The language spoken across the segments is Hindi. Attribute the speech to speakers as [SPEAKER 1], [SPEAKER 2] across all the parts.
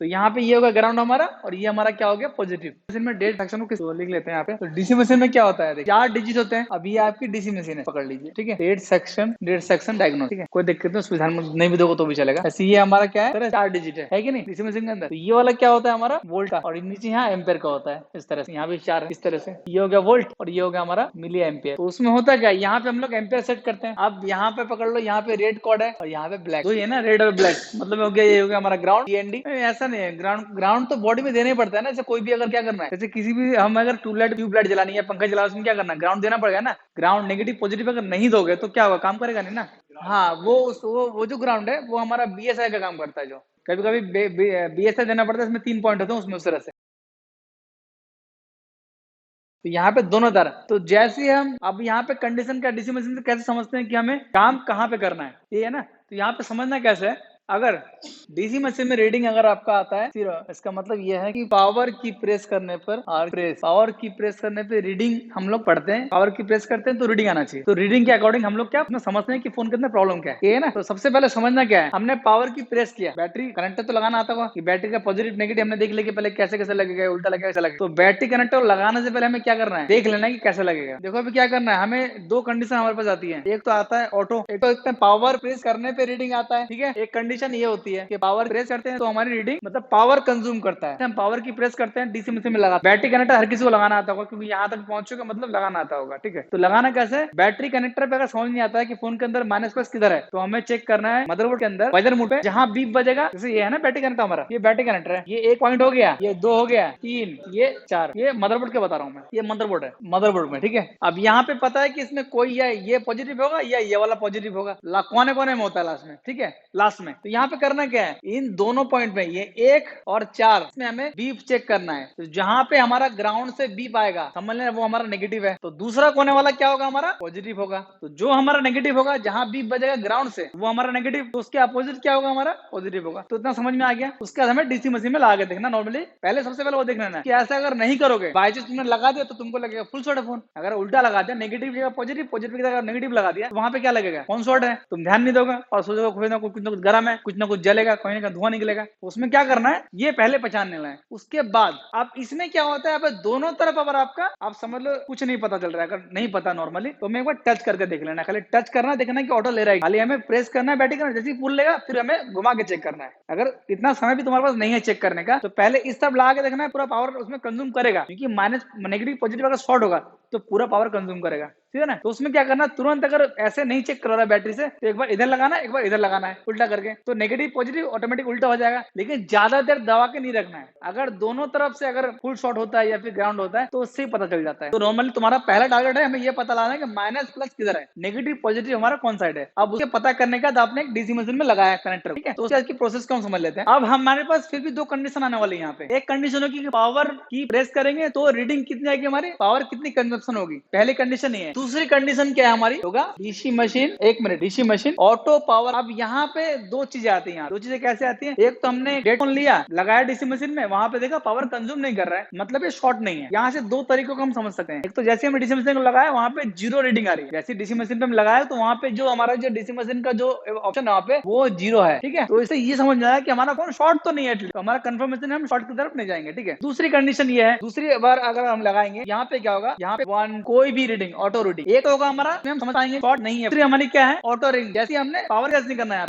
[SPEAKER 1] तो यहाँ पे ये होगा ग्राउंड हमारा और ये हमारा क्या हो गया पॉजिटिव। मशीन में डेट सेक्शन को किस लिख लेते हैं यहाँ पे। तो डीसी मशीन में क्या होता है, देखिए 4 डिजिट होते हैं। अभी ये आपकी डीसी मशीन है, पकड़ लीजिए, ठीक है। डेट सेक्शन डायग्नोस, ठीक है, कोई दिक्कत नहीं, उसमें ध्यान नहीं भी दोगे तो भी चलेगा। ऐसे ये हमारा क्या है, 4 डिजिट है कि नहीं डीसी मशीन के अंदर। तो ये वाला क्या होता है हमारा वोल्ट का, और नीचे यहाँ एम्पेयर का होता है इस तरह से। यहाँ भी 4 इस तरह से, ये हो गया वोल्ट और ये हो गया हमारा मिली एम्पेयर। तो उसमें होता क्या, यहाँ पे हम लोग एम्पेयर सेट करते हैं। अब यहाँ पे पकड़ लो, यहाँ पे रेड कोड है और यहाँ पे ब्लैक, तो ये ना रेड और ब्लैक, मतलब हो गया ये हो गया हमारा ग्राउंड टीएनडी। ऐसा नहीं है, ग्राउंड तो बॉडी में देना ही पड़ता है ना। जैसे कोई भी अगर क्या करना है, जैसे किसी भी हम अगर ट्यूबलाइट जलानी है, पंखा जला, उसमें क्या करना है, ग्राउंड देना पड़ेगा ना। ग्राउंड नेगेटिव पॉजिटिव अगर नहीं दोगे तो क्या होगा, काम करेगा नहीं ना। हाँ, वो जो ग्राउंड है वो हमारा बीएसआई का काम करता है। जो कभी कभी बीएसआई देना पड़ता है, इसमें 3 पॉइंट होते हैं उसमें, उस तरह से। तो यहाँ पे दोनों तरह, तो जैसे हम अब यहाँ पे कंडीशन का डीसी मशीन से कैसे समझते हैं कि हमें काम कहाँ पे करना है, ये है ना। तो यहाँ पे समझना कैसे है, अगर डीसी मशीन में रीडिंग अगर आपका आता है 0, इसका मतलब यह है कि पावर की प्रेस करने पर पावर की प्रेस करने पे रीडिंग हम लोग पढ़ते हैं। पावर की प्रेस करते हैं तो रीडिंग आना चाहिए। तो रीडिंग के अकॉर्डिंग हम लोग क्या समझते हैं कि फोन के अंदर प्रॉब्लम क्या है, ये है ना। तो सबसे पहले समझना क्या है, हमने पावर की प्रेस किया, बैटरी कनेक्टर तो लगाना आता होगा कि बैटरी का पॉजिटिव नेगेटिव हमने देख लिया कि पहले कैसे कैसे लगेगा, उल्टा लगेगा, कैसे लगेगा। तो बैटरी कनेक्टर लगाने से पहले हमें क्या करना है, देख लेना है कि कैसे लगेगा। देखो अभी क्या करना है, हमें 2 कंडीशन हमारे पास आती है। एक तो आता है ऑटो, एक तो पावर प्रेस करने पे रीडिंग आता है, ठीक है। एक कंडीशन ये होती है कि पावर प्रेस करते हैं तो हमारी रीडिंग मतलब पावर कंज्यूम करता है। हम पावर की प्रेस करते हैं डीसी मशीन में लगा। बैटरी कनेक्टर हर किसी को लगाना आता होगा, क्योंकि यहाँ तक पहुंच चुका मतलब लगाना आता होगा, ठीक है। तो लगाना कैसे, बैटरी कनेक्टर पे अगर समझ नहीं आता है कि फोन के अंदर माइनस प्लस किधर है, तो हमें चेक करना है मदरबोर्ड के अंदर वाइजर मोड पे, जहां बीप बजेगा। जैसे ये है ना बैटरी कनेक्टर हमारा, ये बैटरी कनेक्टर है, ये 1 पॉइंट हो गया, ये 2 हो गया, 3, ये 4, ये मदरबोर्ड के बता रहा हूँ मैं, ये मदरबोर्ड है, मदरबोर्ड में, ठीक है। अब यहाँ पे पता है कि इसमें कोई ये पॉजिटिव होगा या ये वाला पॉजिटिव होगा, कोने कोने में होता है लास्ट में, ठीक है, लास्ट में। तो यहाँ पे करना क्या है, इन दोनों पॉइंट में ये 1 और 4 इसमें हमें बीप चेक करना है। तो जहां पे हमारा ग्राउंड से बीप आएगा समझ लेना वो हमारा नेगेटिव है, तो दूसरा कोने वाला क्या होगा, हमारा पॉजिटिव होगा। तो जो हमारा नेगेटिव होगा जहां बीप बजेगा ग्राउंड से, वो हमारा नेगेटिव, तो उसके अपोजिट क्या होगा, हमारा पॉजिटिव होगा। तो इतना समझ में आ गया। उसके बाद हमें डीसी मशीन में लगा के देखना। नॉर्मली पहले सबसे पहले वो देख लेना कि ऐसा अगर नहीं करोगे, बाई चांस तुमने लगा दिया तो तुमको लगेगा फुल शॉट है फोन। अगर उल्टा लगा दिया, नेगेटिव की जगह पॉजिटिव, पॉजिटिव की जगह नेगेटिव लगा दिया, तो वहां पे क्या लगेगा, फोन शॉट है। तुम ध्यान नहीं दोगे और सोचोगे कुछ ना कुछ गर्म है, कुछ ना कुछ जलेगा, कहीं का धुआं निकलेगा। उसमें क्या करना है, ये पहले पहचान लेना है। उसके बाद अब इसमें क्या होता है, अब दोनों तरफ अगर आपका आप समझ लो कुछ नहीं पता चल रहा है, अगर नहीं पता नॉर्मली, तो हमें एक बार टच करके देख लेना। खाली टच करना, देखना कि ऑटो ले रहा है, खाली हमें प्रेस करना है, बैटरी करना, जैसे ही पुल लेगा फिर हमें घुमा के चेक करना है। अगर इतना समय भी तुम्हारे पास नहीं है चेक करने का, तो पहले इस सब लगा के देखना है, पूरा पावर उसमें कंज्यूम करेगा, क्योंकि माइनस नेगेटिव पॉजिटिव अगर शॉर्ट होगा तो पूरा पावर कंज्यूम करेगा, ठीक है ना। तो उसमें क्या करना, तुरंत अगर ऐसे नहीं चेक कर रहा है बैटरी से, तो एक बार इधर लगाना है, एक बार इधर लगाना है, उल्टा करके, तो नेगेटिव पॉजिटिव ऑटोमेटिक उल्टा हो जाएगा। लेकिन ज्यादा देर दबा के नहीं रखना है। अगर दोनों तरफ से अगर फुल शॉट होता है या फिर ग्राउंड होता है तो उससे ही पता चल जाता है। तो नॉर्मली तुम्हारा पहला टारगेट है हमें ये पता लगाना है कि माइनस प्लस किधर है, नेगेटिव पॉजिटिव हमारा कौन साइड है। अब उसके पता करने का आपने एक डीसी मशीन में लगाया कनेक्टर, ठीक है। तो उसकी प्रोसेस को हम समझ लेते हैं। अब हमारे पास फिर भी 2 कंडीशन आने वाली है यहाँ पे। एक कंडीशन होगी कि पावर की प्रेस करेंगे तो रीडिंग कितनी आएगी, हमारी पावर कितनी कंजप्शन होगी, पहली कंडीशन ये है। दूसरी कंडीशन क्या है हमारी, होगा DC machine, 1 minute, DC machine auto power. अब यहाँ पे 2 चीजें आती हैं। 2 चीजें कैसे आती हैं, एक तो हमने डेट फोन लिया, लगाया डीसी मशीन में, वहां पे देखा पावर कंज्यूम नहीं कर रहा है, मतलब ये शॉर्ट नहीं है। यहाँ से 2 तरीकों को हम समझ सकते हैं। एक तो जैसे हमने डीसी मशीन को लगाया वहां पे 0 रीडिंग आ रही है, जैसे डीसी मशीन पे हम लगाया तो वहां पे जो हमारा जो डीसी मशीन का जो ऑप्शन है वहां पे वो 0 है, ठीक है। तो इससे ये समझ में आया कि हमारा फोन शॉर्ट तो नहीं है, तो हमारा कंफर्मेशन हम शॉर्ट की तरफ नहीं जाएंगे, ठीक है। दूसरी कंडीशन ये है, दूसरी बार अगर हम लगाएंगे यहाँ पे क्या होगा, यहाँ पे 1 कोई भी रीडिंग ऑटो रीडिंग, एक होगा हमारा, हम समझ पाएंगे शॉर्ट नहीं है। दूसरी हमारी क्या है, ऑटो रीडिंग। जैसे हमने पावर कैसे नहीं करना है,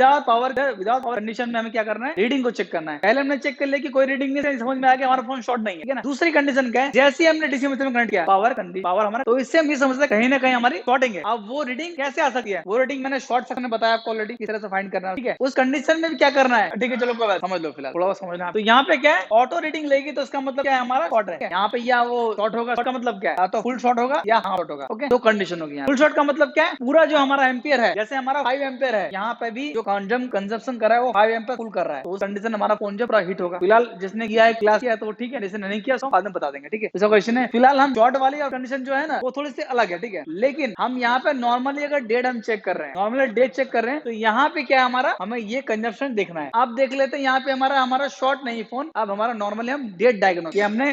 [SPEAKER 1] विदाउट पावर कंडीशन में हमें क्या करना है, रीडिंग को चेक करना है। पहले हमने चेक कर लिया कि कोई रीडिंग नहीं, समझ में आ गया हमारा फोन शॉर्ट नहीं है, ठीक है ना। दूसरी कंडीशन क्या है, जैसे हमने डीसी मशीन में कनेक्ट किया पावर हमारा, तो इससे हम ये समझते हैं कहीं ना कहीं हमारी शॉर्टिंग है। अब वो रीडिंग कैसे आ सकती है, वो रीडिंग मैंने शॉर्ट सेक्शन में बताया आपको ऑलरेडी, किस तरह से फाइंड करना है, ठीक है। उस कंडीशन में भी क्या करना है, ठीक है, चलो कोई बात समझ लो, फिलहाल थोड़ा समझना। तो यहाँ पे क्या है, ऑटो रीडिंग लेगी तो इसका मतलब क्या है, हमारा शॉर्ट है। यहाँ पे या वो शॉर्ट होगा, शॉर्ट का मतलब क्या है, तो फुल शॉर्ट होगा या हाफ शॉर्ट होगा, ओके। 2 कंडीशन होगी। फुल शॉर्ट का मतलब क्या है, पूरा जो हमारा एम्पियर है, जैसे हमारा 5 एम्पियर है, यहाँ पे भी जो कंजप्शन कर रहा है वो 5 एम्पियर फुल कर रहा है, तो उस कंडीशन हमारा फोन जो पूरा हिट होगा। फिलहाल जिसने किया है क्लास किया है तो ठीक है, जिसने नहीं किया बाद में बता देंगे, ठीक है। ऐसा क्वेश्चन है। फिलहाल हम शॉर्ट वाली और कंडीशन जो है ना वो थोड़ी सी अलग है, ठीक है। लेकिन हम यहाँ पे नॉर्मली अगर डेट हम चेक कर रहे हैं, नॉर्मली डेट चेक कर रहे हैं, तो यहाँ पे क्या है हमारा, हमें ये कंजप्शन देखना है। अब देख लेते हैं यहाँ पे हमारा शॉर्ट नहीं फोन। अब हमारा नॉर्मली हम डेट डायग्नोस, हमने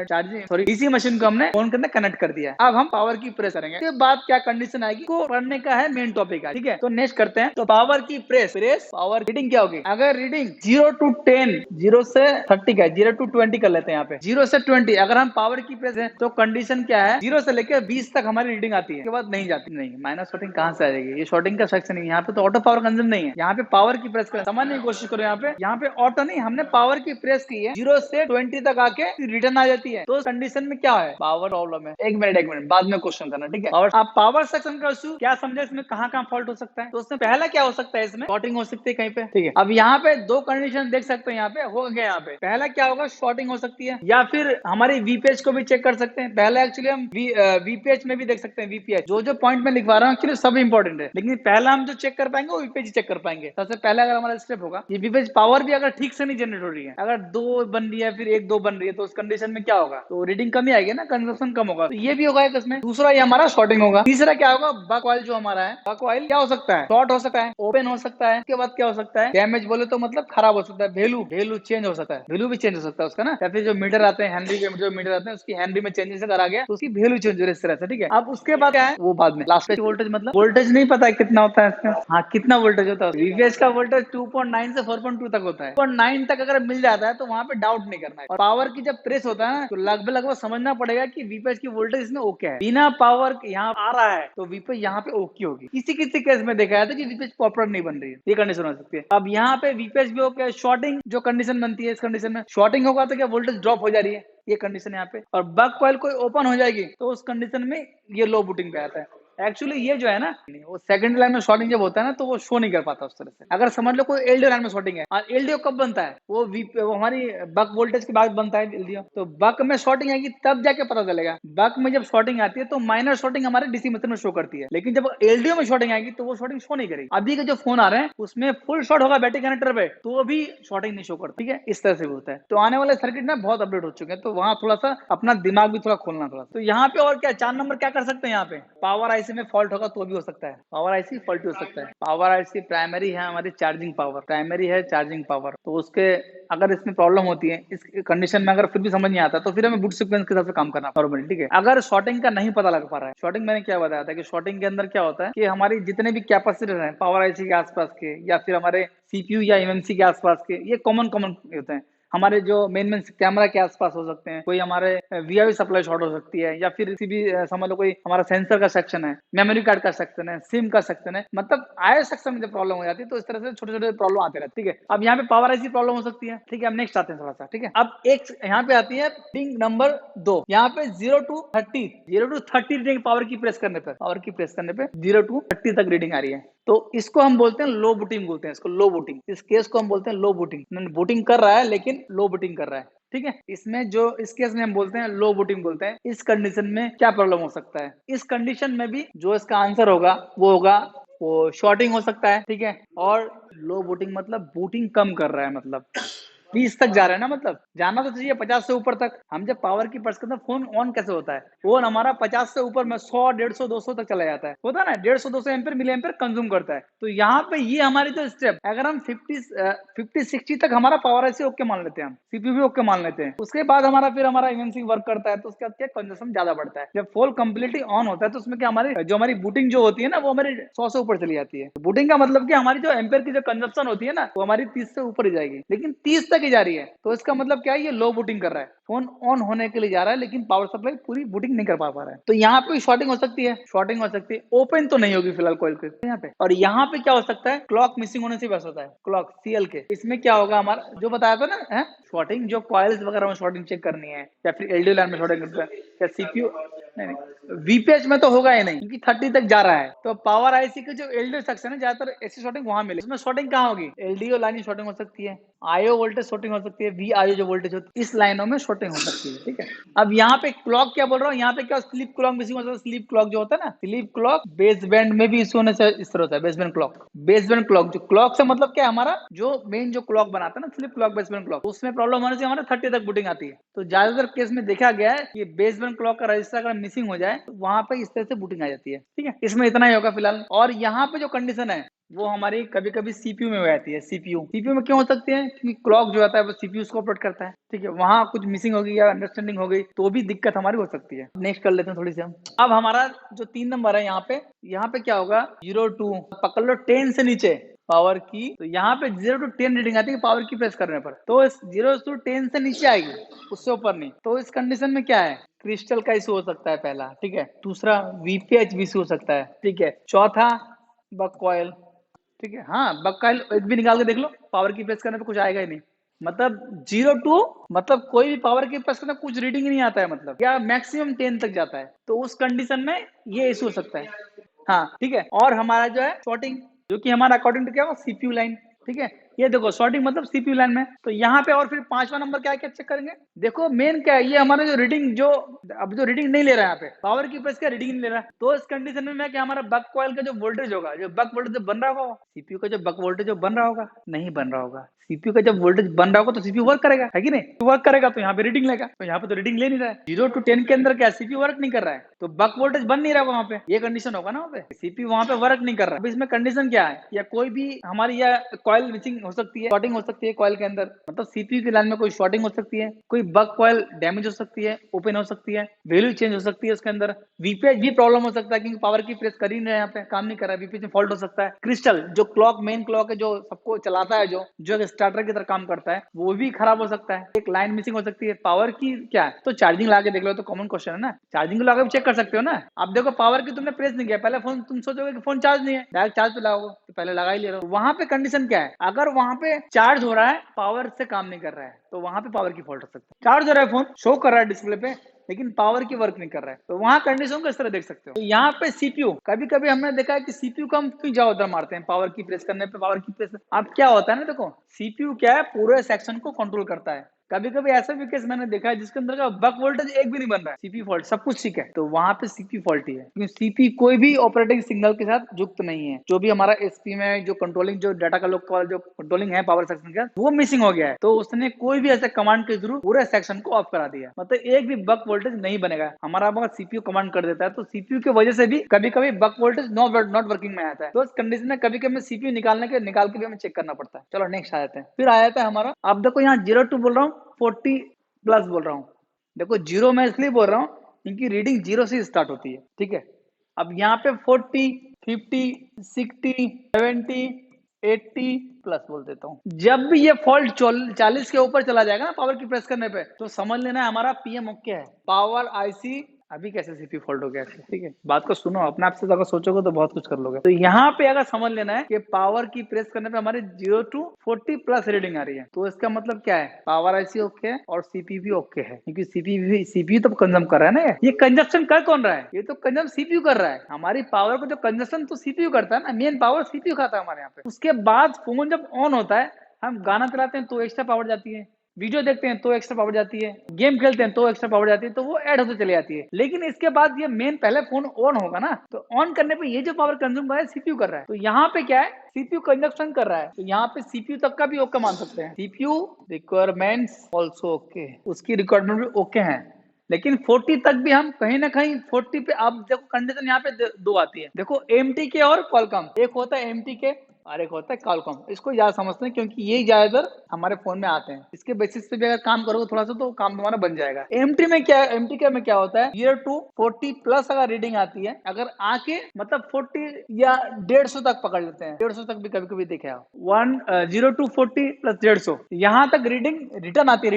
[SPEAKER 1] चार्जिंग डीसी मशीन को हमने फोन के अंदर कनेक्ट कर दिया। अब हम पावर की प्रेस करेंगे। उसके बाद क्या कंडीशन आएगी को पढ़ने का है, मेन टॉपिक है, ठीक है। तो नेक्स्ट करते हैं। तो पावर की प्रेस पावर रीडिंग क्या होगी? अगर रीडिंग 0 to 10, 0 से 30 का 0 to 20 कर लेते हैं। यहाँ पे 0 से 20 अगर हम पावर की प्रेस है तो कंडीशन क्या है? 0 से लेकर 20 तक हमारी रीडिंग आती है, उसके बाद नहीं जाती। नहीं, माइनस शॉर्टिंग कहाँ से आ जाएगी? ये शॉर्टिंग का सेक्शन है, यहाँ पे तो ऑटो पावर कंज्यूम नहीं है। यहाँ पे पावर की प्रेस कर समझने की कोशिश करो। यहाँ पे ऑटो नहीं, हमने पावर की प्रेस की है, 0 से 20 तक आके रिटर्न आ जाती है। तो उस कंडीशन में क्या है? पावर प्रॉब्लम है। एक मिनट बाद में क्वेश्चन करना, ठीक है। और आप पावर सेक्शन का इशू क्या समझे, इसमें कहाँ फॉल्ट हो सकता है? तो उसमें पहला क्या हो सकता है? इसमें शॉर्टिंग हो सकती है कहीं पे, ठीक है। अब यहाँ पे दो कंडीशन देख सकते हैं, यहाँ पे हो गया। यहाँ पे पहला क्या होगा? शॉर्टिंग हो सकती है, या फिर हमारी वीपेज को भी चेक कर सकते हैं। पहले एक्चुअली हम वीपेज में भी देख सकते हैं। वीपीएच जो पॉइंट में लिखवा रहा हूँ एक्चुअली सब इंपॉर्टेंट है, लेकिन पहला हम जो चेक कर पाएंगे वो वीपेज चेक कर पाएंगे। सबसे पहले अगर हमारा स्टेप होगा ये वीपेज पावर भी अगर ठीक से नहीं जनरेट हो रही है, अगर 2 बन रही है फिर 1-2 बन रही है, तो उस कंडीशन में क्या होगा? तो रीडिंग कमी आएगी ना, कंजप्शन कम होगा। तो ये भी होगा इसमें। दूसरा ये हमारा शॉर्टिंग होगा। तीसरा क्या होगा? बक ऑयल जो हमारा है, बक ऑयल क्या हो सकता है? शॉर्ट हो सकता है, ओपन हो सकता है। उसके बाद क्या हो सकता है? डैमेज बोले तो मतलब खराब हो सकता है। वैल्यू चेंज हो सकता है, वैल्यू भी चेंज हो सकता है उसका ना। या फिर जो मीटर आते हैं हेनरी के, जो मीटर आते हैं उसकी हेनरी में चेंजेस अगर आ गया तो उसकी वैल्यू चेंज हो रही है इस तरह से, ठीक है। अब उसके बाद क्या है वो बाद में। लास्ट वोल्टेज मतलब वोल्टेज नहीं पता है कितना होता है इसका। हाँ, कितना वोल्टेज होता है? वीवीएच का वोल्टेज 2.9 से 4.2 तक होता है। 2.9 तक अगर मिल जाता है तो वहां पे डाउट नहीं करना है। और पावर की जब प्रेस होता है ना तो लगभग समझना पड़ेगा कि वीपीएच की वोल्टेज इसमें ओके है। बिना पावर यहाँ आ रहा है तो वीपीएच यहाँ पे ओके होगी। किसी किसी केस में देखा जाता है कि वीपीएच प्रॉपर नहीं बन रही है, ये कंडीशन हो सकती है। अब यहाँ पे वीपीएच भी ओके, शॉर्टिंग जो कंडीशन बनती है, इस कंडीशन में शॉर्टिंग होगा तो क्या वोल्टेज ड्रॉप हो जा रही है, ये कंडीशन यहाँ पे। और बक कॉइल कोई ओपन हो जाएगी तो उस कंडीशन में ये लो बूटिंग पे आता है। एक्चुअली ये जो है ना, वो सेकंड लाइन में शॉर्टिंग जब होता है ना तो वो शो नहीं कर पाता उस तरह से। अगर समझ लो कोई एलडीओ लाइन में शॉर्टिंग है, और एलडीओ कब बनता है? वो हमारी बक वोल्टेज के बाद बनता है एलडीओ। तो बक में शॉर्टिंग आएगी तब जाके पता चलेगा। बक में जब शॉर्टिंग आती है तो माइनर शॉर्टिंग हमारे डीसी मेथड में शो करती है, लेकिन जब एलडीओ में शॉर्टिंग आएगी तो वो शॉर्टिंग शो नहीं करेगी। अभी के जो फोन आ रहे हैं उसमें फुल शॉर्ट होगा बैटरी कनेक्टर पे तो भी शॉर्टिंग नहीं शो करती, ठीक है। इस तरह से होता है। तो आने वाले सर्किट ना बहुत अपडेट हो चुके हैं, तो वहां थोड़ा सा अपना दिमाग भी थोड़ा खोलना थोड़ा। तो यहाँ पे और क्या 4 नंबर क्या कर सकते हैं? यहाँ पे पावर आईसी में फॉल्ट होगा तो भी हो सकता है, पावर आईसी फॉल्टी हो सकता है। पावर आईसी प्राइमरी है हमारी चार्जिंग पावर, प्राइमरी है चार्जिंग पावर। तो उसके अगर इसमें प्रॉब्लम होती है इस कंडीशन में, अगर फिर भी समझ नहीं आता तो फिर हमें बूट सीक्वेंस के हिसाब से काम करना नॉर्मली, ठीक है। अगर शॉर्टिंग का नहीं पता लग पा रहा है, शॉर्टिंग मैंने क्या बताया था कि शॉर्टिंग के अंदर क्या होता है कि हमारी जितने भी कैपेसिटर हैं पावर आईसी के आसपास के, या फिर हमारे सीपीयू या एमएमसी के आसपास के, ये कॉमन होते हैं। हमारे जो मेन कैमरा के आसपास हो सकते हैं, कोई हमारे वीआईपी सप्लाई शॉर्ट हो सकती है, या फिर किसी भी समझ लो कोई हमारा सेंसर का सेक्शन है, मेमोरी कार्ड का सेक्शन है, सिम का सेक्शन है, मतलब आए सेक्शन में जब प्रॉब्लम हो जाती है तो इस तरह से छोटे छोटे प्रॉब्लम आते रहते हैं, ठीक है। अब यहाँ पे पावर आईसी प्रॉब्लम हो सकती है, ठीक है। अब नेक्स्ट आते हैं थोड़ा सा, ठीक है। अब एक यहाँ पे आती है रीडिंग नंबर 2। यहाँ पे 0 to 30 रीडिंग पावर की प्रेस करने पर, 0 to 30 तक रीडिंग आ रही है। तो इसको हम बोलते हैं लो बूटिंग, बोलते हैं इसको लो बूटिंग। इस केस को हम बोलते हैं लो बूटिंग। बूटिंग कर रहा है लेकिन लो बूटिंग कर रहा है, ठीक है। इसमें जो इस केस में हम बोलते हैं लो बूटिंग बोलते हैं। इस कंडीशन में क्या प्रॉब्लम हो सकता है? इस कंडीशन में भी जो इसका आंसर होगा वो शॉर्टिंग हो सकता है, ठीक है। और लो बूटिंग मतलब बूटिंग कम कर रहा है, मतलब 20 तक जा रहा है ना, मतलब जाना तो चाहिए 50 से ऊपर तक। हम जब पावर की पर्स करते हैं फोन ऑन कैसे होता है? फोन हमारा 50 से ऊपर में 100, 150, 200 तक चला जाता है, होता है ना। 150, 200 एम्पियर मिली एम्पियर कंज्यूम करता है। तो यहाँ पे ये हमारी जो स्टेप, अगर हम 50-60 तक हमारा पावर ऐसे ओके मान लेते हैं, हम सीपीयू भी ओके मान लेते हैं, उसके बाद फिर हमारा एमएमसी वर्क करता है तो उसके बाद क्या कंजम्पशन ज्यादा बढ़ता है। जब फोन कंप्लीटली ऑन होता है तो उसमें क्या हमारी बूटिंग जो होती है ना वो हमारी 100 से ऊपर चली जाती है। बूटिंग का मतलब कि हमारी जो एम्पियर की जो कंजप्शन होती है ना वो हमारी 30 से ऊपर ही जाएगी, लेकिन 30 तक ही जा रही है। तो इसका मतलब क्या है? ये लो बूटिंग कर रहा है, फोन ऑन होने के लिए जा रहा है लेकिन पावर सप्लाई पूरी बूटिंग नहीं कर पा रहा है। तो यहाँ पे शॉर्टिंग हो सकती है, ओपन तो नहीं होगी फिलहाल कॉइल के यहाँ पे। और यहाँ पे क्या हो सकता है? क्लॉक मिसिंग होने से बस होता है, क्लॉक सीएल के। इसमें क्या होगा? हमारा जो बताया था ना शॉर्टिंग, जो कॉइल्स वगैरह में शॉर्टिंग चेक करनी है, या फिर एलडी लाइन में शॉर्टिंग करना है, या सीपीयू नहीं, वीपीएच में तो होगा ही नहीं क्योंकि 30 तक जा रहा है। तो पावर आईसी के जो एलडीओ सेक्शन है ज्यादातर ऐसी शॉर्टिंग वहां मिलेगी। उसमें शॉर्टिंग कहाँ होगी? एलडीओ लाइन शॉर्टिंग हो सकती है, आईओ वोल्टेज शॉर्टिंग हो सकती है, वीआईओ जो वोल्टेज होती है इस लाइनों में शॉर्टिंग हो सकती है, ठीक है। अब यहाँ पे क्लॉक क्या बोल रहा हूँ, यहाँ पे क्या स्लीप क्लॉक मिसिंग होता है। स्लीप क्लॉक जो होता है ना, स्लीप क्लॉक बेस बैंड में भी इशू होने से इस तरह होता है। बेसबैंड क्लॉक जो क्लॉक से मतलब क्या है, हमारा जो मेन जो क्लॉक बनाता है ना स्लीप क्लॉक, बेसबैंड क्लॉक, उसमें प्रॉब्लम होने से हमारे 30 तक बूटिंग आती है। तो ज्यादातर केस में देखा गया है कि बेसबैंड क्लॉक का रजिस्टर अगर मिसिंग हो जाए तो वहां पे इस तरह से बूटिंग आ जाती है, ठीक है। इसमें इतना ही होगा फिलहाल। और यहाँ पे जो कंडीशन है वो हमारी कभी कभी सीपीयू में हो जाती है। सीपीयू में क्यों हो सकती है? क्योंकि क्लॉक जो आता है वो सीपीयू को ऑपरेट करता है, ठीक है। वहां कुछ मिसिंग होगी या अंडरस्टैंडिंग हो गई तो भी दिक्कत हमारी हो सकती है। नेक्स्ट कर लेते हैं थोड़ी सी हम। अब हमारा जो 3 नंबर है यहाँ पे क्या होगा, 0 to पकड़ लो 10 से नीचे पावर की, तो यहाँ पे 0 to 10 रीडिंग आती है पावर की प्रेस करने पर, तो इस 0 to 10 से नीचे आएगी, उससे ऊपर नहीं। तो इस कंडीशन में क्या है, क्रिस्टल का इशू हो सकता है पहला, ठीक है। दूसरा वीपीएच भी इशू हो सकता है, ठीक है। चौथा बक कॉइल, ठीक है। हाँ, बक कॉइल एक भी निकाल के देख लो, पावर की प्रेस करने पे कुछ आएगा ही नहीं। मतलब 0 to मतलब कोई भी पावर की प्रेस करने कुछ रीडिंग ही नहीं आता है, मतलब या मैक्सिमम 10 तक जाता है। तो उस कंडीशन में ये इशू हो सकता है। हाँ, ठीक है। और हमारा जो है शॉर्टिंग, जो कि हमारा अकॉर्डिंग टू क्या हो, सीपीयू लाइन, ठीक है। ये देखो शॉर्टिंग मतलब सीपीयू लाइन में। तो यहाँ पे और फिर 5वां नंबर क्या है, क्या चेक करेंगे, देखो मेन क्या है, ये हमारा जो रीडिंग जो अब जो रीडिंग नहीं ले रहा है यहाँ पे, पावर की प्रेस का रीडिंग नहीं ले रहा है। तो इस कंडीशन में क्या हमारा बक कॉइल का जो वोल्टेज होगा, जो बक वोल्टेज जो बन रहा होगा, सीपीयू का जो बक वोल्टेज जो बन रहा होगा, नहीं बन रहा होगा। सीपीयू का जब वोल्टेज बन रहा होगा तो सीपीयू वर्क करेगा, है कि नहीं? वर्क करेगा तो यहाँ पे रीडिंग लेगा, तो यहाँ पे तो रीडिंग ले नहीं रहा है। 0 to 10 के अंदर क्या सीपीयू वर्क नहीं कर रहा है, तो बक वोल्टेज बन नहीं रहा वहां पे, ये कंडीशन होगा ना वहाँ पे, सीपीयू वहां पे वर्क नहीं कर रहा है। अब इसमें कंडीशन क्या है, या कोई भी हमारी या कॉइल मिसिंग हो सकती है, शॉर्टिंग हो सकती है कॉइल के अंदर, मतलब सीपीयू की लाइन में कोई शॉर्टिंग हो सकती है, कोई बक कॉइल डैमेज हो सकती है, ओपन हो सकती है, वैल्यू चेंज हो सकती है उसके अंदर, वीपीएच भी प्रॉब्लम हो सकता है क्योंकि पावर की प्रेस कर ही नहीं रहा है, यहाँ पे काम नहीं कर रहा है, वीपीएच में फॉल्ट हो सकता है। क्रिस्टल जो क्लॉक मेन क्लॉक है जो सबको चलाता है, जो एक स्टार्टर की तरह काम करता है, वो भी खराब हो सकता है। एक लाइन मिसिंग हो सकती है। पावर की क्या है, तो चार्जिंग लगा के देख लो, तो कॉमन क्वेश्चन है ना, चार्जिंग लगा के चेक कर सकते हो ना। अब देखो पावर की तुमने प्रेस नहीं किया, पहले फोन तुम सोचोगे कि फोन चार्ज नहीं है, डायरेक्ट चार्ज पे लगाओगे तो पहले लगा ही ले रहे हो। वहां पे कंडीशन क्या है, अगर वहां पे चार्ज हो रहा है, पावर से काम नहीं कर रहा है, तो वहां पे पावर की फॉल्ट हो सकती है। चार्ज हो रहा है, फोन शो कर रहा है डिस्प्ले पे, लेकिन पावर की वर्क नहीं कर रहा है, तो वहां कंडीशन को इस तरह देख सकते हो। तो यहाँ पे सीपीयू, कभी कभी हमने देखा है कि सीपीयू को हम क्यों ज्यादा मारते हैं पावर की प्रेस करने पे, पावर की प्रेस। अब क्या होता है ना, देखो सीपीयू क्या है, पूरे सेक्शन को कंट्रोल करता है। कभी कभी ऐसा भी केस मैंने देखा है जिसके अंदर का बक वोल्टेज एक भी नहीं बन रहा है, सीपी फॉल्ट, सब कुछ ठीक है, तो वहां पे सीपी फॉल्टी है, क्योंकि सीपी कोई भी ऑपरेटिंग सिग्नल के साथ युक्त नहीं है। जो भी हमारा एसपी में जो कंट्रोलिंग, जो डाटा का लोग जो कंट्रोलिंग है पावर सेक्शन का, वो मिसिंग हो गया है। तो उसने कोई भी ऐसे कमांड के थ्रू पूरे सेक्शन को ऑफ करा दिया, मतलब एक भी बक वोल्टेज नहीं बनेगा। हमारा सीपीयू कमांड कर देता है, तो सीपीयू की वजह से भी कभी कभी बक वोल्टेज नॉट वर्किंग में आता है। तो इस कंडीशन में कभी कभी सीपीयू निकाल के भी हमें चेक करना पड़ता है। चलो नेक्स्ट आ जाते हैं। फिर आ जाता है हमारा, अब देखो यहाँ 0 to बोल रहा हूँ, 40 प्लस बोल रहा हूँ। देखो 0 मैं इसलिए बोल रहा हूँ क्योंकि रीडिंग 0 से स्टार्ट होती है, ठीक है। अब यहाँ पे 40, 50, 60, 70, 80 प्लस बोल देता हूँ। जब भी ये फॉल्ट 40 के ऊपर चला जाएगा ना पावर की प्रेस करने पे, तो समझ लेना है हमारा पीएम ओके है, पावर आईसी अभी कैसे सीपी फॉल्ट हो गया, ठीक है। बात को सुनो, अपने आप से अगर सोचोगे तो बहुत कुछ कर लोगे। तो यहाँ पे अगर समझ लेना है कि पावर की प्रेस करने पे हमारे 0 to 40 प्लस रीडिंग आ रही है, तो इसका मतलब क्या है, पावर आईसी ओके है और सीपी भी ओके है, क्योंकि सीपीयू तो कंज्यूम कर रहा है ना। ये कंजप्शन कर कौन रहा है, ये तो कंज्यूम सीपीयू कर रहा है। हमारी पावर को जो कंजप्शन तो सीपीयू करता है ना, मेन पावर सीपीयू खाता है हमारे यहाँ पे। उसके बाद फोन जब ऑन होता है, हम गाना चलाते हैं तो एक्स्ट्रा पावर जाती है, वीडियो देखते हैं तो एक्स्ट्रा पावर जाती है, गेम खेलते हैं तो एक्स्ट्रा पावर जाती है, तो वो ऐड होते चली जाती है। लेकिन इसके बाद ये मेन पहले फोन ऑन होगा ना, तो ऑन करने पे ये जो पावर कंज्यूम कर रहा है सीपीयू कर रहा है। तो यहाँ पे क्या है, सीपीयू कंजप्शन कर रहा है, तो यहाँ पे सीपीयू तक का भी ओके मान सकते हैं। सीपीयू रिक्वायरमेंट्स ऑल्सो ओके, उसकी रिक्वायरमेंट भी ओके है। लेकिन 40 तक भी हम कहीं ना कहीं 40 पे, अब देखो कंडीशन यहाँ पे दो आती है, देखो एमटीके और क्वालकॉम, एक होता है एमटीके और एक होता है क्वालकॉम। इसको ज्यादा समझते हैं क्योंकि ये ज्यादातर हमारे फोन में आते हैं। इसके बेसिस पे भी अगर काम करोगे थोड़ा सा तो काम तुम्हारा बन जाएगा। एमटी में क्या है, एमटीके में क्या होता है, 0 to 40 प्लस अगर रीडिंग आती है, अगर आके मतलब 40 या 150 तक पकड़ लेते हैं, 150 तक भी कभी कभी देखे आप, 0 to 40 प्लस 150 यहाँ तक रीडिंग रिटर्न आती है।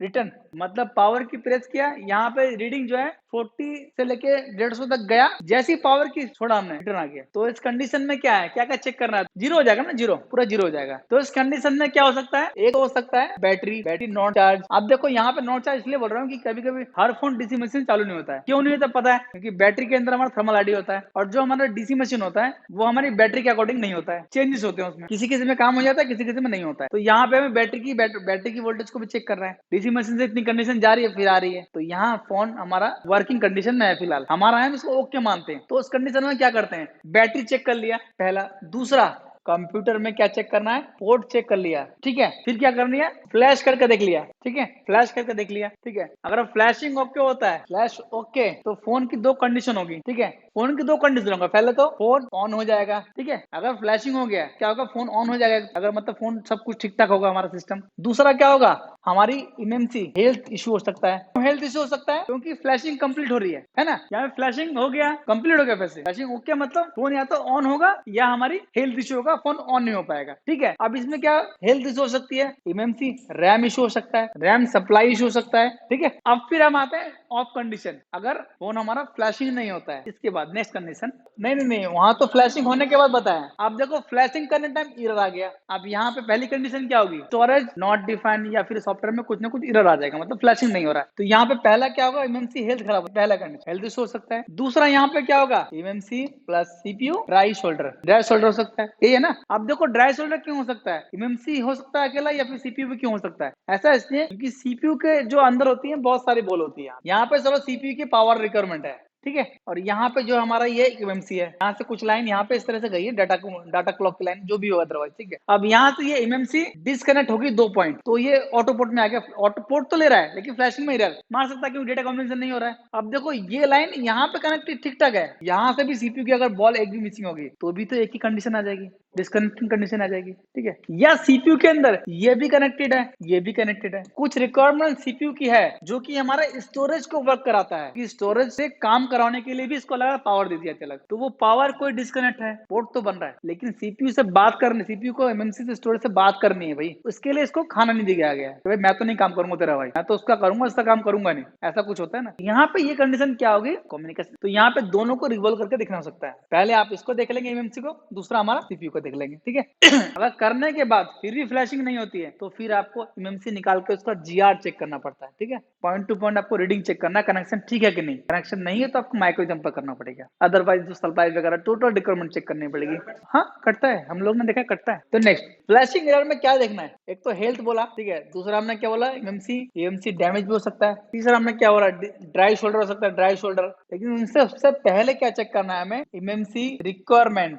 [SPEAKER 1] रिटर्न मतलब पावर की प्रेस किया, यहाँ पे रीडिंग जो है 40 से लेके 150 तक गया, जैसी पावर की छोड़ा हमने रिटर्न आ गया। तो इस कंडीशन में क्या है, क्या क्या चेक करना है, 0 हो जाएगा ना, 0 पूरा 0 हो जाएगा। तो इस कंडीशन में क्या हो सकता है, एक हो सकता है बैटरी नॉट चार्ज। अब देखो यहाँ पे नॉट चार्ज इसलिए बोल रहा हूँ कि कभी कभी हर फोन डीसी मशीन चालू नहीं होता है। क्यों नहीं होता पता है, क्योंकि बैटरी के अंदर हमारा थर्मल आईडी होता है, और जो हमारा डीसी मशीन होता है वो हमारी बैटरी के अकॉर्डिंग नहीं होता है, चेंजेस होते हैं उसमें, किसी किसी में काम हो जाता है, किसी किसी में नहीं होता है। तो यहाँ पे हमें बैटरी की वोल्टेज को भी चेक कर रहे हैं, डीसी मशीन से इतनी कंडीशन जा रही है फिर आ रही है, तो यहाँ फोन हमारा वर्किंग कंडीशन में है फिलहाल, हमारा है इसको ओके मानते हैं। तो उस कंडीशन में क्या करते हैं, बैटरी चेक कर लिया पहला, दूसरा कंप्यूटर में क्या चेक करना है, पोर्ट चेक कर लिया, ठीक है, फिर क्या करनी है, फ्लैश करके देख लिया, ठीक है, फ्लैश करके देख लिया, ठीक है। अगर फ्लैशिंग ओके होता है, फ्लैश ओके, तो फोन की दो कंडीशन होगी, ठीक है, फोन की दो कंडीशन होगा, पहले तो फोन ऑन हो जाएगा, ठीक है, अगर फ्लैशिंग हो गया क्या होगा, फोन ऑन हो जाएगा, अगर मतलब फोन सब कुछ ठीक ठाक होगा हमारा सिस्टम। दूसरा क्या होगा, हमारी इमएमसी हेल्थ इशू हो सकता है। हेल्थ इशू हो सकता है क्योंकि फ्लैशिंग कंप्लीट हो रही है ना, यहाँ फ्लैशिंग हो गया, कंप्लीट हो गया, वैसे फ्लैशिंग ओके मतलब फोन या तो ऑन होगा या हमारी हेल्थ इशू होगा, फोन ऑन नहीं हो पाएगा, ठीक है। अब इसमें क्या हेल्थ इशू हो सकती है, इमएमसी, रैम इशू हो सकता है, रैम सप्लाई इशू हो सकता है, ठीक है। अब फिर हम आते हैं ऑफ कंडीशन, अगर फोन हमारा फ्लैशिंग नहीं होता है, इसके बाद नेक्स्ट कंडीशन, नहीं, वहां तो फ्लैशिंग होने के बाद बताया, आप देखो फ्लैशिंग करने टाइम एरर आ गया। अब यहाँ पे पहली कंडीशन क्या होगी, स्टोरेज नॉट डिफाइंड, या फिर सॉफ्टवेयर में कुछ ना कुछ एरर आ जाएगा, मतलब फ्लैशिंग नहीं हो रहा है। तो यहाँ पे पहला क्या होगा, इमएमसी हेल्थ खराब, पहला कंडीशन हेल्थ इशू हो सकता है। दूसरा यहाँ पे क्या होगा, इमएमसी प्लस सीपीयू ड्राई शोल्डर हो सकता है, ये है ना। अब देखो ड्राई शोल्डर क्यों हो सकता है, इमएमसी हो सकता है अकेला, या फिर सीपीयू भी क्यों हो सकता है, ऐसा इसलिए क्योंकि सीपीयू के जो अंदर होती है बहुत सारी बॉल होती है, यहाँ पे चलो सीपीयू की पावर रिक्वायरमेंट है, ठीक है। और यहाँ पे जो हमारा ये इमएमसी है, यहाँ से कुछ लाइन यहाँ पे इस तरह से गई है, डाटा क्लॉक की लाइन जो भी हो अदरवाइज, ठीक है। अब यहाँ से ये इमएमसी डिस्कनेक्ट होगी 2 पॉइंट, तो ये ऑटो पोर्ट में आ गया, ऑटो पोर्ट तो ले रहा है लेकिन फ्लैशिंग में एरर मार सकता है क्योंकि डेटा कॉम्बिनेशन नहीं हो रहा है। अब देखो ये लाइन यहाँ पे कनेक्टेड ठीक ठाक है, यहाँ से भी सीपीयू की अगर बॉल एक भी मिसिंग होगी तो भी तो एक ही कंडीशन आ जाएगी, डिस्कनेक्टिंग कंडीशन आ जाएगी, ठीक है। या सीपीयू के अंदर ये भी कनेक्टेड है, ये भी कनेक्टेड है, कुछ रिक्वायरमेंट सीपीयू की है जो कि हमारा स्टोरेज को वर्क कराता है, कि स्टोरेज से काम कराने के लिए भी इसको लगा पावर दे दिया अलग, तो वो पावर कोई डिस्कनेक्ट है, पोर्ट तो बन रहा है, लेकिन सीपीयू से बात करनी, सीपीयू को एमएमसी से स्टोरेज से बात करनी है भाई, उसके लिए इसको खाना नहीं दिया गया है, भाई मैं तो नहीं काम करूंगा तेरा भाई, मैं तो उसका करूंगा, इसका काम करूंगा नहीं, ऐसा कुछ होता है ना। यहाँ पे ये कंडीशन क्या होगी, कम्युनिकेशन, तो यहाँ पे दोनों को रिवॉल्व करके देखना हो सकता है, पहले आप इसको देख लेंगे एमएमसी को, दूसरा हमारा सीपीयू को देख लेंगे, ठीक है। अगर करने के बाद फिर भी फ्लैशिंग नहीं होती है तो फिर आपको एमएमसी निकाल के उसका जीआर चेक करना पड़ता है, ठीक है, पॉइंट टू पॉइंट आपको रीडिंग चेक करना, कनेक्शन ठीक है कि नहीं, कनेक्शन नहीं है तो आपको माइक्रो जंपर करना पड़ेगा, अदरवाइज जो सप्लाई वगैरह टोटल रिक्वायरमेंट चेक करनी पड़ेगी। हाँ कटता है, हम लोग ने देखा कटता है। तो नेक्स्ट फ्लैशिंग एरर में क्या देखना है, एक तो हेल्थ बोला, ठीक है, दूसरा हमने क्या बोला, एमएमसी डैमेज भी हो सकता है, तीसरा हमने क्या बोला, ड्राई शोल्डर हो सकता है, ड्राई शोल्डर। लेकिन उनसे सबसे पहले क्या चेक करना है हमें, एमएमसी रिक्वायरमेंट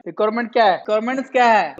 [SPEAKER 1] क्या है, रिक्वायरमेंट क्या है,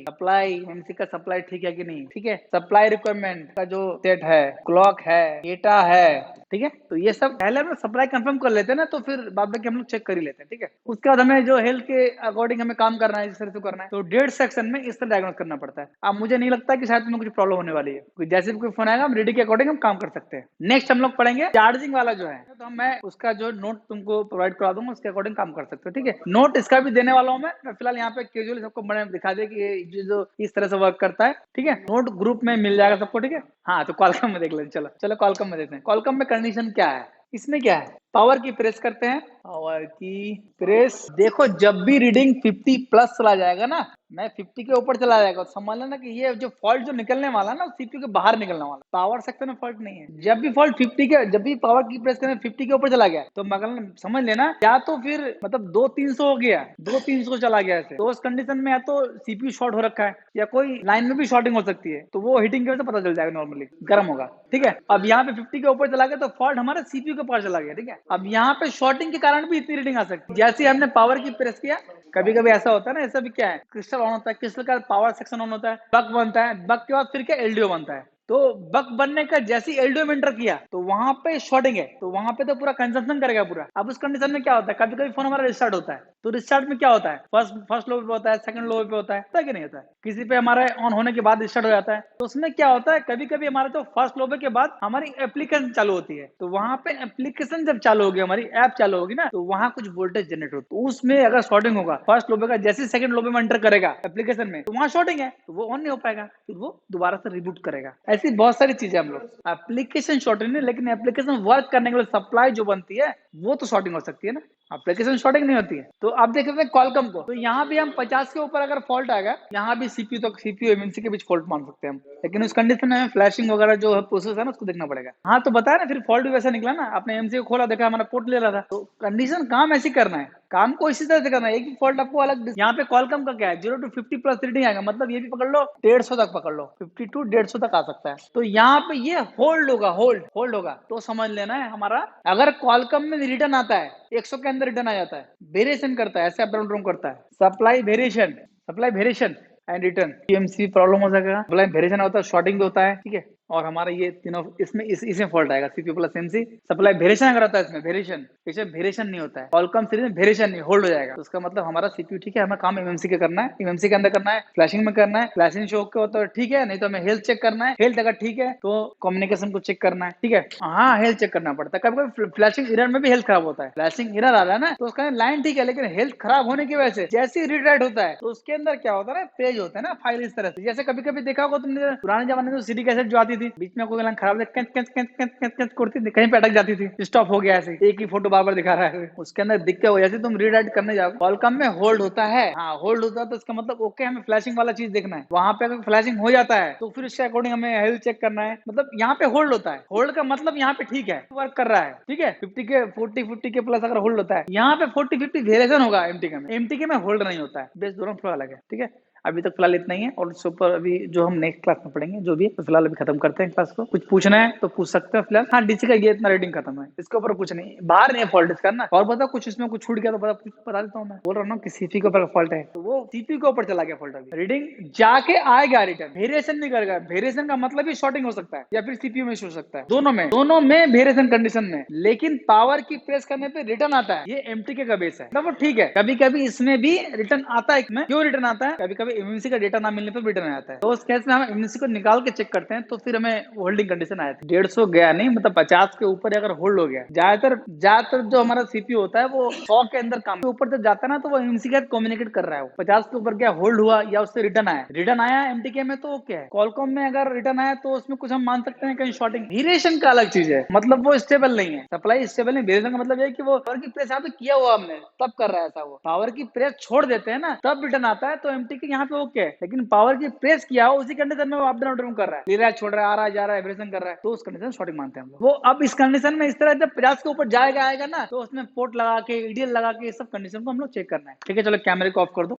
[SPEAKER 1] सप्लाई एमएमसी का सप्लाई ठीक है कि नहीं, ठीक है, सप्लाई रिक्वायरमेंट का जो सेट है, क्लॉक है, डेटा है, ठीक है। तो ये सब पहले हम सप्लाई कंफर्म कर लेते हैं ना, तो फिर बाद में हम लोग चेक कर ही लेते हैं, ठीक है। उसके बाद हमें जो हेल्थ के अकॉर्डिंग हमें काम करना है, जिस तरह से करना है, तो डेट सेक्शन में इस तरह डायग्नोस करना पड़ता है। अब मुझे नहीं लगता कि शायद तुम्हें कुछ प्रॉब्लम होने वाली है, जैसे भी कोई फोन आएगा हम रेडी के अकॉर्डिंग हम काम कर सकते हैं। नेक्स्ट हम लोग पढ़ेंगे चार्जिंग वाला जो है, तो मैं उसका जो नोट तुमको प्रोवाइड करा दूंगा, उसके अकॉर्डिंग काम कर सकते हो, ठीक है। नोट इसका भी देने वाला हूँ मैं फिलहाल यहाँ पे कैजुअली सबको मैंने दिखा दिया कि ये जो इस तरह से वर्क करता है, ठीक है। नोट ग्रुप में मिल जाएगा सबको, ठीक है। हाँ तो कॉलकम में देख लेते, चलो कॉलकम में देखते हैं, कॉलकम में कंडीशन क्या है, इसमें क्या है, पावर की प्रेस करते हैं, पावर की प्रेस, देखो जब भी रीडिंग 50 प्लस चला जाएगा ना, मैं 50 के ऊपर चला जाएगा, समझ लेना कि ये जो फॉल्ट जो निकलने वाला ना, सीपीयू के बाहर निकलने वाला, पावर सेक्शन में फॉल्ट नहीं है। जब भी फॉल्ट 50 के, जब भी पावर की प्रेस करने 50 के ऊपर चला गया तो मतलब समझ लेना, या तो फिर मतलब 2-300 हो गया, 2-300 चला गया ऐसे, तो उस कंडीशन में या तो सीपीयू शॉर्ट हो रखा है, या कोई लाइन में भी शॉर्टिंग हो सकती है, तो वो हीटिंग की वजह से पता चल जाएगा, नॉर्मली गर्म होगा, ठीक है। अब यहाँ पे 50 के ऊपर चला गया तो फॉल्ट हमारे सीपीयू के पास चला गया, ठीक है। अब यहाँ पे शॉर्टिंग के कारण भी इतनी रीडिंग आ सकती है, जैसे हमने पावर की प्रेस किया, कभी कभी ऐसा होता है ना, ऐसा भी क्या है, क्रिस्टल ऑन होता है, क्रिस्टल का पावर सेक्शन ऑन होता है, बक बनता है, बक के बाद फिर क्या एलडीओ बनता है, तो बक बनने का जैसे एलडीओ में एंटर किया तो वहां पे शॉर्टिंग है, तो वहां पे तो पूरा कंजम्पशन करेगा पूरा। अब उस कंडीशन में क्या होता है, कभी कभी फोन हमारा रिस्टार्ट होता है, तो रिस्टार्ट में क्या होता है, फर्स्ट लो पे होता है, सेकंड लो पे होता है कि नहीं होता है, किसी पे हमारा ऑन होने के बाद रिस्टार्ट हो जाता है, तो उसमें क्या होता है, कभी कभी हमारा तो फर्स्ट लोबे के बाद हमारी एप्लीकेशन चालू होती है, तो वहां पे एप्लीकेशन जब चालू होगी, हमारी ऐप चालू होगी ना, तो वहां कुछ वोल्टेज जनरेट होता है, उसमें अगर शॉर्टिंग होगा, फर्स्ट लोबे का जैसे सेकंड लोबे में एंटर करेगा एप्लीकेशन में, तो वहां शॉर्टिंग है, तो वो ऑन नहीं हो पाएगा, फिर वो दोबारा से रिबूट करेगा। ऐसी बहुत सारी चीजें हम लोग, एप्लीकेशन शॉर्टिंग नहीं, लेकिन एप्लीकेशन वर्क करने के लिए सप्लाई जो बनती है वो तो शॉर्टिंग हो सकती है ना, एप्लीकेशन शॉर्टिंग नहीं होती है। तो आप देख सकते हैं कॉलकम को, तो यहाँ भी हम 50 के ऊपर अगर फॉल्ट आएगा, यहाँ भी सीपीयू तो सीपीयू एमएमसी के बीच फॉल्ट मान सकते हैं हम, लेकिन उस कंडीशन में फ्लैशिंग वगैरह जो प्रोसेस है ना उसको देखना पड़ेगा। हाँ तो बताया ना, फिर फॉल्ट भी वैसा निकला ना, आपने एमएमसी को खोला, देखा हमारा पोर्ट ले रहा था, तो कंडीशन काम ऐसी करना है, काम को इसी तरह से करना है, एक ही फॉल्ट आपको अलग। यहाँ पे कॉलकम का क्या है, 0 to 50 प्लस रीडिंग आएगा, मतलब ये भी पकड़ लो 150 तक पकड़ लो, 50 to 150 तक आ सकता है, तो यहाँ पे ये होल्ड होगा, होल्ड होगा, तो समझ लेना है हमारा, अगर कॉलकम में रिटर्न आता है 100 के अंदर रिटर्न आ जाता है, वेरिएशन करता है, ऐसे अप डाउन करता है, supply variation supply variation and return PMC problem हो जाएगा, सप्लाई वेरिएशन होता है, शॉर्टिंग भी होता है, ठीक है। और हमारा ये तीनों इसमें इसमें फॉल्ट आएगा, CPU plus MC. Supply variation अगर आता है इसमें वेरिएशन, इसमें वेरिएशन नहीं होता है, कॉलकॉम सीरीज में वेरिएशन नहीं, होल्ड हो जाएगा। तो उसका मतलब हमारा सीपीयू ठीक है, हमें काम एमएमसी का करना है, एमएमसी के अंदर करना है, फ्लैशिंग में करना है, फ्लैशिंग शो के होता है ठीक है, नहीं तो हमें हेल्थ चेक करना है, हेल्थ अगर ठीक है तो कम्युनिकेशन को चेक करना है, ठीक है। हाँ हेल्थ चेक करना पड़ता है, कभी कभी फ्लैशिंग एरर में भी हेल्थ खराब होता है, फ्लैशिंग एरर आ रहा है ना, तो उसका लाइन ठीक है, लेकिन हेल्थ खराब होने की वजह से जैसे ही रीड राइट होता है तो उसके अंदर क्या होता है ना, पेज होता है ना फाइल इस तरह से। जैसे कभी कभी देखा होगा तुमने पुराने जमाने में तो सीडी कैसेट जो आती थी, बीच में कोई लाइन खराब करती थी, कहीं पे अटक जाती थी, स्टॉप हो गया, ऐसे एक ही फोटो बार बार दिखा रहा है, उसके अंदर दिक्कत हो जैसे तुम रीड राइट करने जाओ, कॉलकॉम में होल्ड होता है, हाँ होल्ड होता है, तो इसका मतलब ओके हमें फ्लैशिंग वाला चीज देखना है, वहां पे अगर फ्लैशिंग हो जाता है तो फिर उसके अकॉर्डिंग हमें हेल्थ चेक करना है, मतलब यहाँ पे होल्ड होता है, होल्ड का मतलब यहाँ पे ठीक है वर्क कर रहा है, ठीक है। 50 के 40 के प्लस अगर होल्ड होता है, यहाँ पे 40-50 वेरिएशन होगा, एमटीके में होल्ड नहीं होता है, बेस दोनों थोड़ा अलग है, ठीक है। अभी तक फिलहाल इतना ही है, और इसके ऊपर अभी जो हम नेक्स्ट क्लास में पढ़ेंगे जो भी है, तो फिलहाल अभी खत्म करते हैं क्लास को। कुछ पूछना है तो पूछ सकते हैं फिलहाल। हाँ डीसी का ये इतना रेटिंग खत्म है, इसके ऊपर कुछ नहीं, बाहर नहीं है फॉल्ट इसका ना, और बता कुछ इसमें कुछ छूट गया तो बता देता हूँ, मैं बोल रहा हूँ कि सीपी के ऊपर फॉल्ट है, तो वो सीपी के ऊपर चला गया फॉल्ट, अभी रीडिंग जाके आएगा रिटर्न, वेरिएशन नहीं करेगा, वेरिएशन का मतलब ही शॉर्टिंग हो सकता है या फिर सीपीयू में इशू हो सकता है, दोनों में वेरिएशन कंडीशन में, लेकिन पावर की प्रेस करने पे रिटर्न आता है, ये एमटीके का बेस है, मतलब ठीक है। कभी कभी इसमें भी रिटर्न आता है, क्यों रिटर्न आता है, कभी कभी एमएमसी का डेटा ना मिलने पर रिटर्न आता है, तो उस केस में हम एमएमसी को निकाल के चेक करते हैं, तो फिर हमें होल्डिंग कंडीशन आया था। 150 गया नहीं, मतलब 50 के ऊपर अगर होल्ड हो गया, ज्यादातर जो हमारा सीपीयू होता है वो 100 के अंदर काम के ऊपर जब जाता है ना, तो वो एमएमसी के साथ कम्युनिकेट कर रहा है, 50 के ऊपर क्या होल्ड हुआ या उससे रिटर्न आया एमटीके में, तो ओके है। कॉलकॉम में अगर रिटर्न आया तो उसमें कुछ हम मान सकते हैं कहीं शॉर्टिंग, वेरिएशन का अलग चीज है, मतलब वो स्टेबल नहीं है, सप्लाई स्टेबल नहीं, वेरिएशन का मतलब है कि वो पावर की प्रेस यहाँ पे किया हुआ हमने तब कर रहा है ऐसा, वो पावर की प्रेस छोड़ देते हैं ना तब रिटर्न आता है, तो एमटीके यहाँ पे ओके है, लेकिन पावर की प्रेस किया हो उसी कंडीशन में वो अप डाउन कर रहा है, ले रहा है छोड़ रहा है, आ रहा है जा रहा है, वेरिएशन कर रहा है, तो उस कंडीशन शॉर्टिंग मानते हैं हम लोग। वो अब इस कंडीशन में इस तरह जब 50 के ऊपर जाएगा आएगा ना, तो उसमें पोर्ट लगा के ईडीएल लगा के सब कंडीशन को हम लोग चेक करना है, ठीक है। चलो कैमरे को ऑफ कर दो।